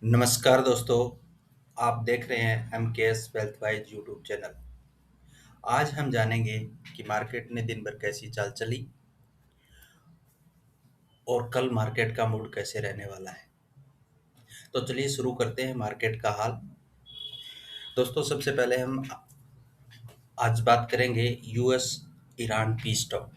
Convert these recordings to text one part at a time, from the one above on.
नमस्कार दोस्तों, आप देख रहे हैं MKS wealth wise YouTube channel. आज हम जानेंगे कि मार्केट ने दिन भर कैसी चाल चली और कल मार्केट का मूड कैसे रहने वाला है। तो चलिए शुरू करते हैं मार्केट का हाल। दोस्तों, सबसे पहले हम आज बात करेंगे यूएस ईरान पीस टॉक।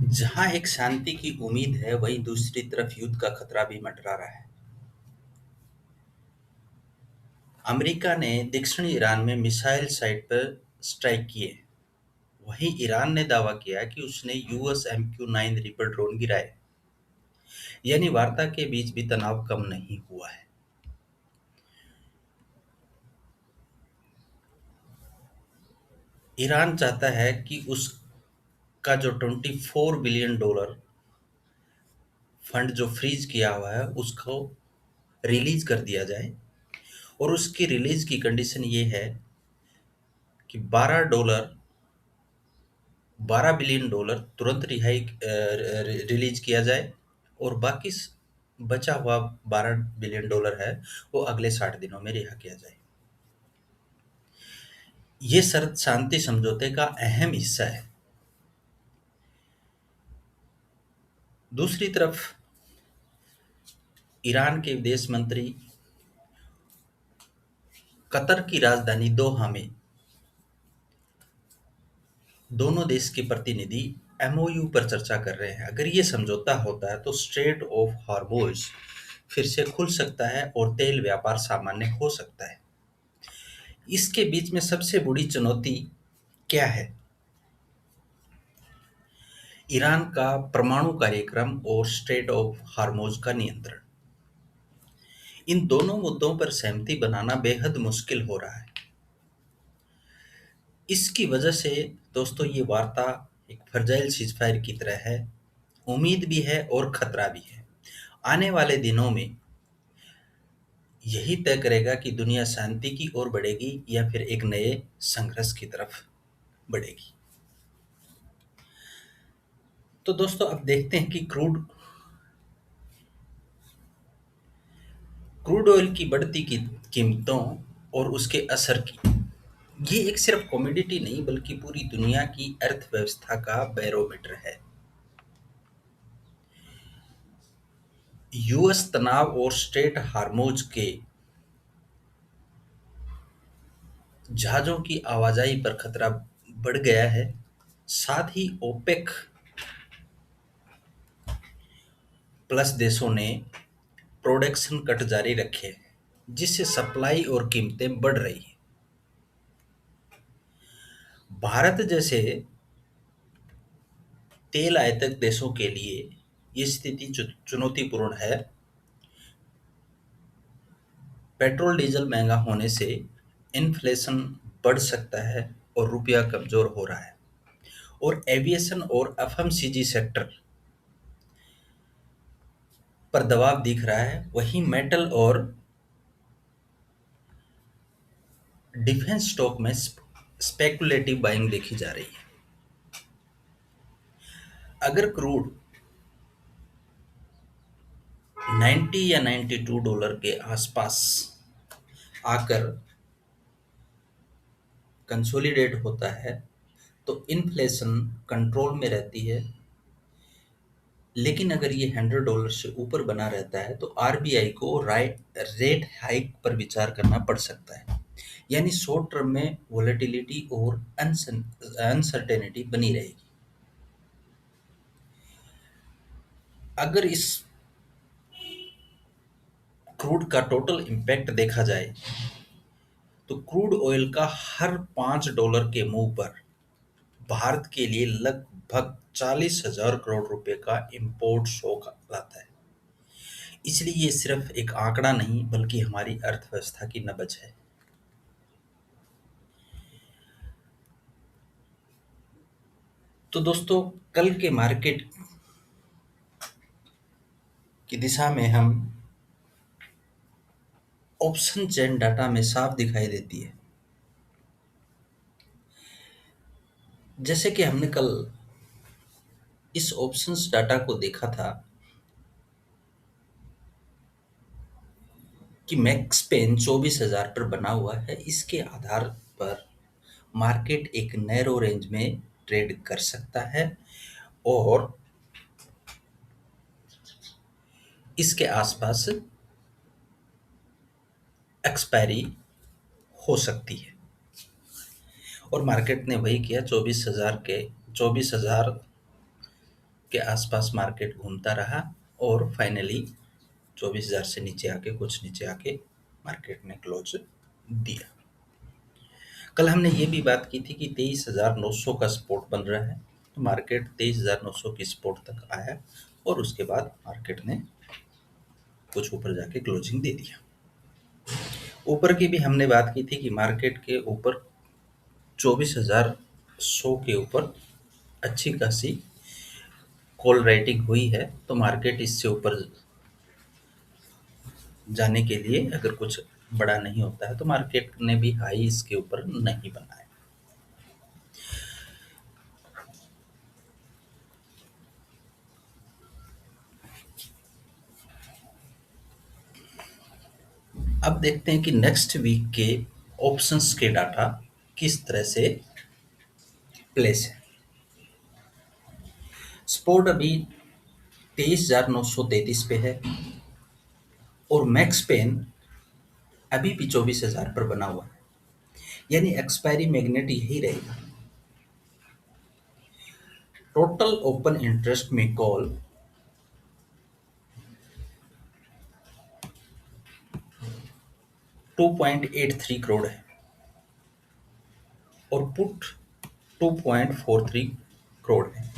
जहां एक शांति की उम्मीद है, वहीं दूसरी तरफ युद्ध का खतरा भी मंडरा रहा है। अमेरिका ने दक्षिणी ईरान में मिसाइल साइट पर स्ट्राइक किए। वहीं ईरान ने दावा किया कि उसने यूएस MQ-9 रीपर ड्रोन गिराए। यानी वार्ता के बीच भी तनाव कम नहीं हुआ है। ईरान चाहता है कि उसका जो $24 बिलियन फंड जो फ्रीज किया हुआ है, उसको रिलीज कर दिया जाए। और उसकी रिलीज की कंडीशन ये है कि $12 बिलियन तुरंत रिलीज किया जाए, और बाकी बचा हुआ $12 बिलियन है, वो अगले 60 दिनों में रिहा किया जाए। ये शर्त शांति समझौते का अहम हिस्सा है। दूसरी तरफ ईरान के विदेश मंत्री कतर की राजधानी दोहा में दोनों देश के प्रतिनिधि MOU पर चर्चा कर रहे हैं। अगर ये समझौता होता है तो स्ट्रेट ऑफ हॉर्मुज फिर से खुल सकता है और तेल व्यापार सामान्य हो सकता है। इसके बीच में सबसे बड़ी चुनौती क्या है? ईरान का परमाणु कार्यक्रम और स्ट्रेट ऑफ हॉर्मुज का नियंत्रण। इन दोनों मुद्दों पर सहमति बनाना बेहद मुश्किल हो रहा है। इसकी वजह से दोस्तों, ये वार्ता एक फ्रजाइल सीजफायर की तरह है। उम्मीद भी है और खतरा भी है। आने वाले दिनों में यही तय करेगा कि दुनिया शांति की ओर बढ़ेगी या फिर एक नए संघर्ष की तरफ बढ़ेगी। तो दोस्तों, अब देखते हैं कि क्रूड ऑयल की बढ़ती की कीमतों और उसके असर की। ये एक सिर्फ कमोडिटी नहीं, बल्कि पूरी दुनिया की अर्थव्यवस्था का बैरोमीटर है। यूएस तनाव और स्ट्रेट हार्मोज के जहाजों की आवाजाही पर खतरा बढ़ गया है। साथ ही ओपेक प्लस देशों ने प्रोडक्शन कट जारी रखे हैं, जिससे सप्लाई और कीमतें बढ़ रही हैं। भारत जैसे तेल आयातक देशों के लिए ये स्थिति चुनौतीपूर्ण है। पेट्रोल डीजल महंगा होने से इन्फ्लेशन बढ़ सकता है और रुपया कमजोर हो रहा है। और एविएशन और FMCG सेक्टर पर दबाव दिख रहा है। वहीं मेटल और डिफेंस स्टॉक में स्पेकुलेटिव बाइंग देखी जा रही है। अगर क्रूड 90 या $92 के आसपास आकर कंसोलिडेट होता है, तो इन्फ्लेशन कंट्रोल में रहती है। लेकिन अगर ये $100 से ऊपर बना रहता है, तो RBI को रेट हाइक पर विचार करना पड़ सकता है। यानी शॉर्ट टर्म में वोलेटिलिटी और अनसर्टेनिटी बनी रहेगी। अगर इस क्रूड का टोटल इम्पैक्ट देखा जाए, तो क्रूड ऑयल का हर $5 के मूव पर भारत के लिए लगभग 40,000 करोड़ रुपए का इंपोर्ट शॉक लाता है। इसलिए ये सिर्फ एक आंकड़ा नहीं, बल्कि हमारी अर्थव्यवस्था की नब्ज है। तो दोस्तों, कल के मार्केट की दिशा में हम ऑप्शन चेन डाटा में साफ दिखाई देती है। जैसे कि हमने कल इस ऑप्शंस डाटा को देखा था कि मैक्स पेन 24,000 पर बना हुआ है, इसके आधार पर मार्केट एक नैरो रेंज में ट्रेड कर सकता है और इसके आसपास एक्सपायरी हो सकती है। और मार्केट ने वही किया, 24,000 के आसपास मार्केट घूमता रहा और फाइनली 24,000 से नीचे आके, कुछ नीचे आके मार्केट ने क्लोज दिया। कल हमने ये भी बात की थी कि 23,900 का सपोर्ट बन रहा है, तो मार्केट 23,900 की सपोर्ट तक आया और उसके बाद मार्केट ने कुछ ऊपर जाके क्लोजिंग दे दिया। ऊपर की भी हमने बात की थी कि मार्केट के ऊपर 24,100 के ऊपर अच्छी खासी कॉल राइटिंग हुई है, तो मार्केट इससे ऊपर जाने के लिए अगर कुछ बड़ा नहीं होता है तो मार्केट ने भी हाई इसके ऊपर नहीं बनाया। अब देखते हैं कि नेक्स्ट वीक के ऑप्शंस के डाटा किस तरह से प्लेस है। स्पोर्ट अभी 23,933 पे है और मैक्स पेन अभी भी 24,000 पर बना हुआ है, यानी एक्सपायरी मैग्नेट यही रहेगा। टोटल ओपन इंटरेस्ट में कॉल 2.83 करोड़ है और पुट 2.43 करोड़ है।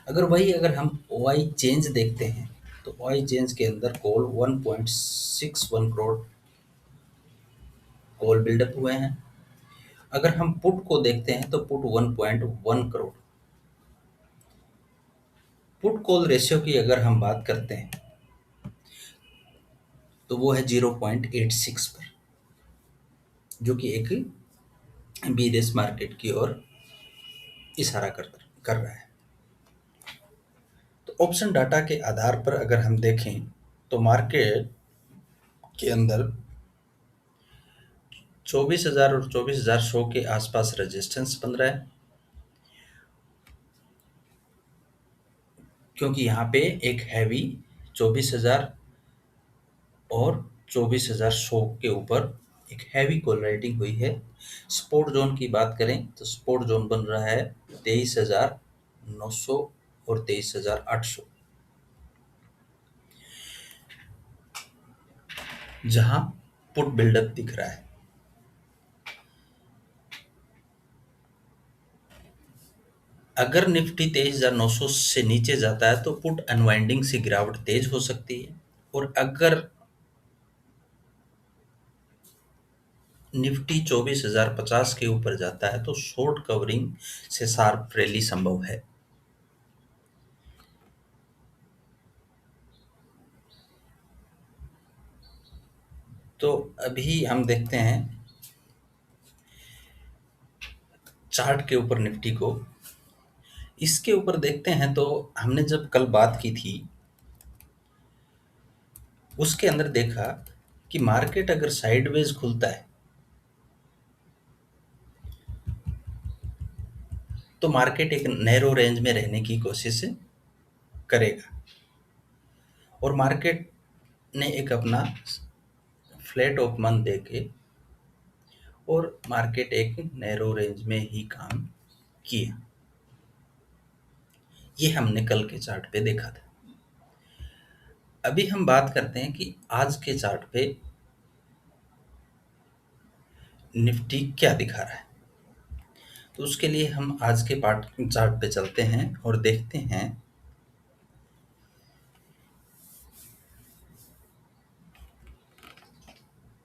अगर हम ओआई चेंज देखते हैं तो ओआई चेंज के अंदर कॉल 1.61 करोड़ कॉल बिल्डअप हुए हैं। अगर हम पुट को देखते हैं तो put 1.1 crore. Put call ratio की अगर हम बात करते हैं तो वो है 0.86 पर, जो कि एक बीरेस मार्केट की ओर इशारा कर रहा है। तो ऑप्शन डाटा के आधार पर अगर हम देखें तो मार्केट के अंदर 24,000 और 24,100 के आसपास रेजिस्टेंस बन रहा है, क्योंकि यहाँ पे एक हैवी 24,000 और 24,100 के ऊपर एक हैवी कॉल राइटिंग हुई है। सपोर्ट जोन की बात करें तो सपोर्ट जोन बन रहा है 23,900 और 23,800, जहां पुट बिल्डअप दिख रहा है। अगर निफ्टी 23,900 से नीचे जाता है तो पुट अनवाइंडिंग से गिरावट तेज हो सकती है, और अगर निफ्टी 24,050 के ऊपर जाता है तो शॉर्ट कवरिंग से शार्प रैली संभव है। तो अभी हम देखते हैं चार्ट के ऊपर निफ्टी को। इसके ऊपर देखते हैं तो हमने जब कल बात की थी उसके अंदर देखा कि मार्केट अगर साइडवेज खुलता है तो मार्केट एक नैरो रेंज में रहने की कोशिश करेगा, और मार्केट ने एक अपना फ्लैट ओपन देके और मार्केट एक नैरो रेंज में ही काम किया। ये हमने कल के चार्ट पे देखा था। अभी हम बात करते हैं कि आज के चार्ट पे निफ्टी क्या दिखा रहा है। तो उसके लिए हम आज के चार्ट पे चलते हैं और देखते हैं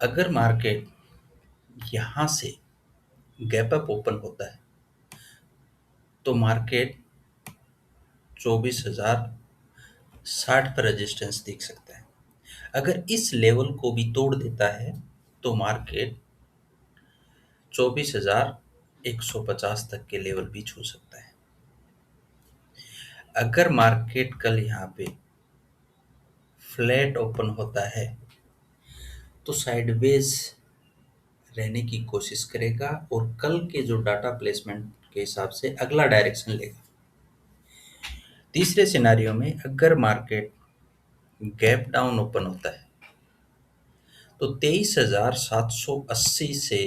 अगर मार्केट यहाँ से गैप अप ओपन होता है तो मार्केट 24,060 पर रेजिस्टेंस देख सकता है। अगर इस लेवल को भी तोड़ देता है तो मार्केट 24,150 तक के लेवल भी छू सकता है। अगर मार्केट कल यहाँ पे फ्लैट ओपन होता है तो साइडवेज रहने की कोशिश करेगा और कल के जो डाटा प्लेसमेंट के हिसाब से अगला डायरेक्शन लेगा। तीसरे सिनेरियो में अगर मार्केट गैप डाउन ओपन होता है तो 23,780 से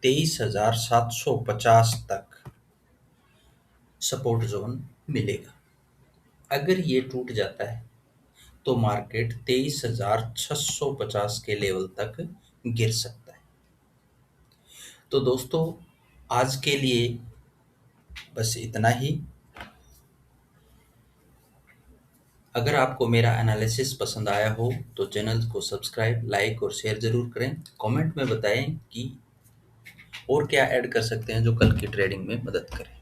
23,750 तक सपोर्ट जोन मिलेगा। अगर ये टूट जाता है तो मार्केट 23,650 के लेवल तक गिर सकता है। तो दोस्तों, आज के लिए बस इतना ही। अगर आपको मेरा एनालिसिस पसंद आया हो तो चैनल को सब्सक्राइब, लाइक और शेयर ज़रूर करें। कमेंट में बताएं कि और क्या ऐड कर सकते हैं जो कल की ट्रेडिंग में मदद करे।